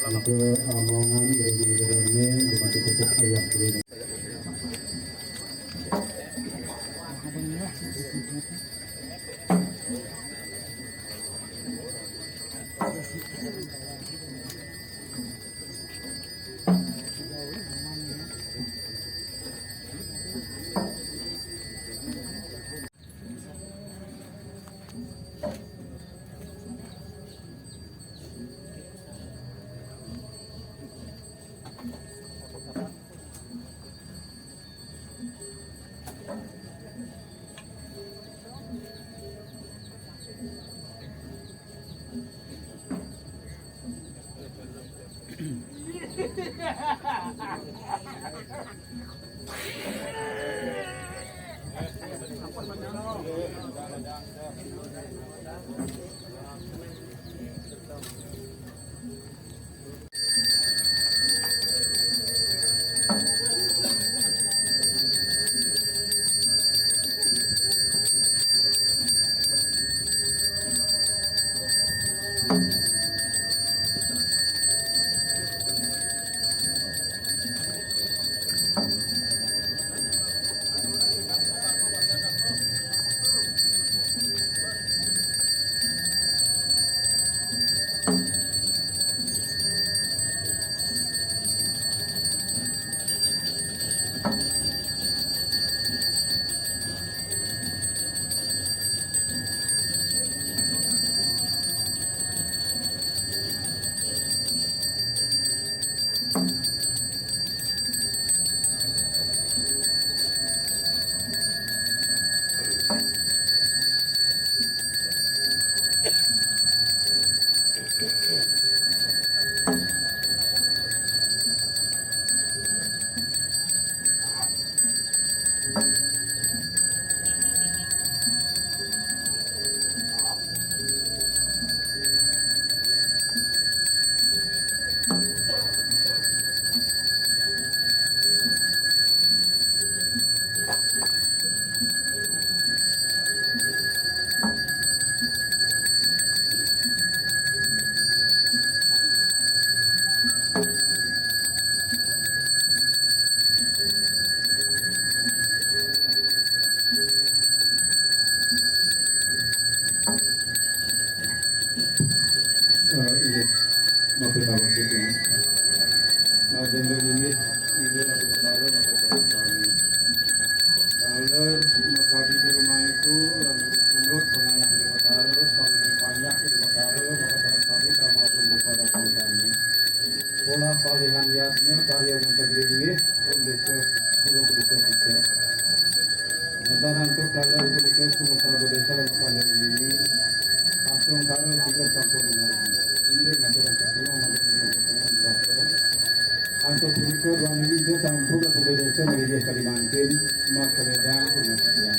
itu omongan dari ini dimati pupuk ayam ini. Ini maupun awak itu. Jenderal ini adalah perkara maka kami. Kalau makadi di rumah itu lalu punut pengayah di perkara, kalau dipanjak di perkara maka kami termasuk bisa dapat kami. Pola palihan lihatnya karya yang terdiri desa Pulau Desa Pucat. Nada untuk kalau untuk pengusaha desa dan palihan ini langsung kalau tidak sampai lagi. Ini ngajaran semua masyarakat. Untuk berikut wanita itu sampai ke desa Media Kalimantan, Makeledang, Pulau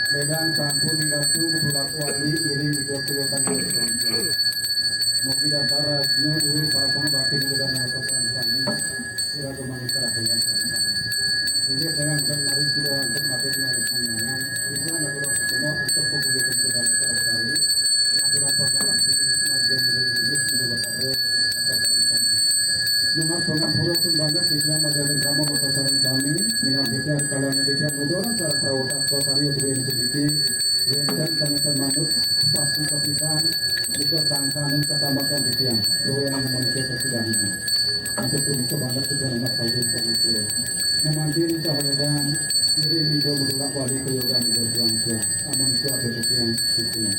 Ledang sampai di Ratu, Pulau Wali, ini dikeluarkan oleh Tuhan. Mungkin dasarnya dulu pasang bakin dan apa kami sudah kemanusiaan dengan ini saya akan mari kita untuk makin panjangan itu nggak perlu semua untuk publik sudah sekali aturan proklamasi majen dari Inggris di Batara nomor pengampura pun banyak di dalam majalah drama motoran kami minat kita kalau nanti dia mudah cara perawat atau karya untuk ini Wentan tanah manut pasti kepisan itu sangkaan ketambahkan di tiang yang manusia persidangan untuk itu banget sudah enak kalau itu Namakin sahabat kiri video berulang wali keluarga video tuang tua aman itu ada di tiang di sini.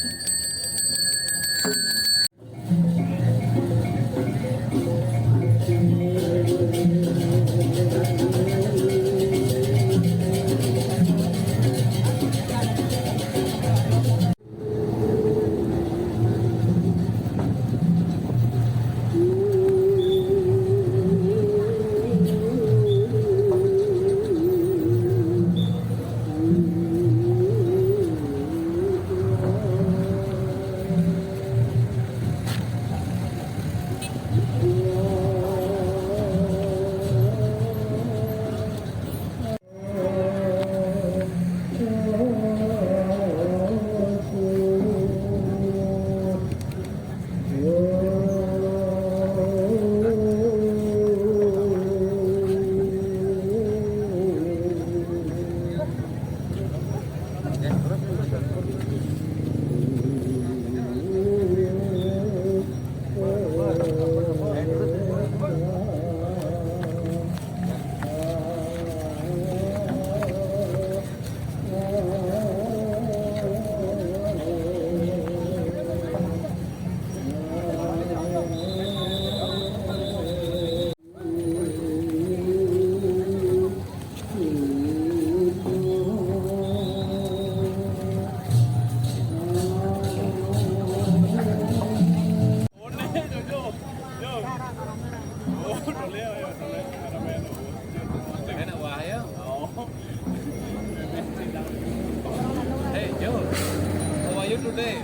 Yo, how are you today?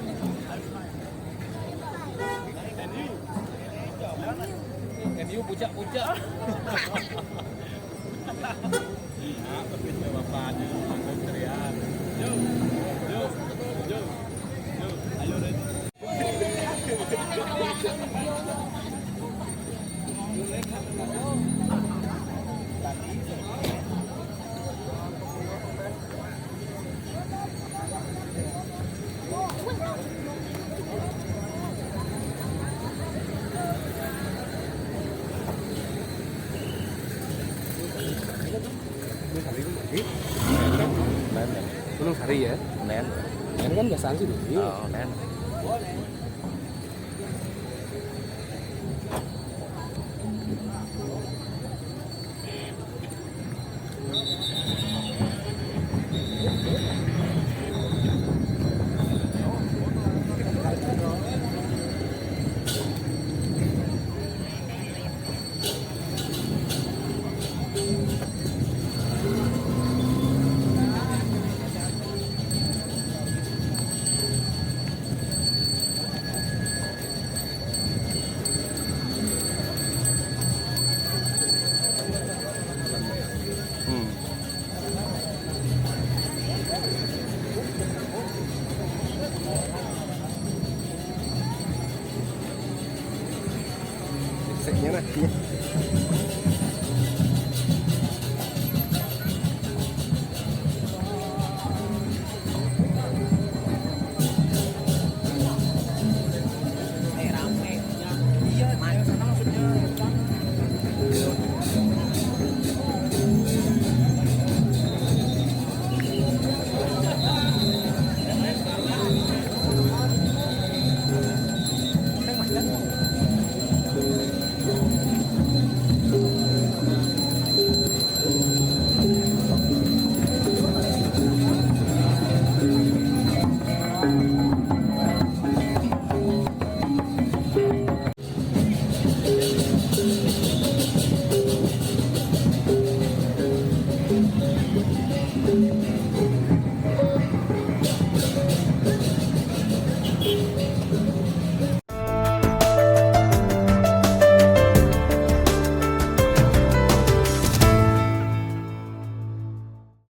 And you pucak-pucak. Nah, begitu bapaknya teriak. Yo, yo, yo, yo, ayo deh. Gunung Sari ya? Nen. Nen kan biasaan sih dulu. Oh, nen. Seknya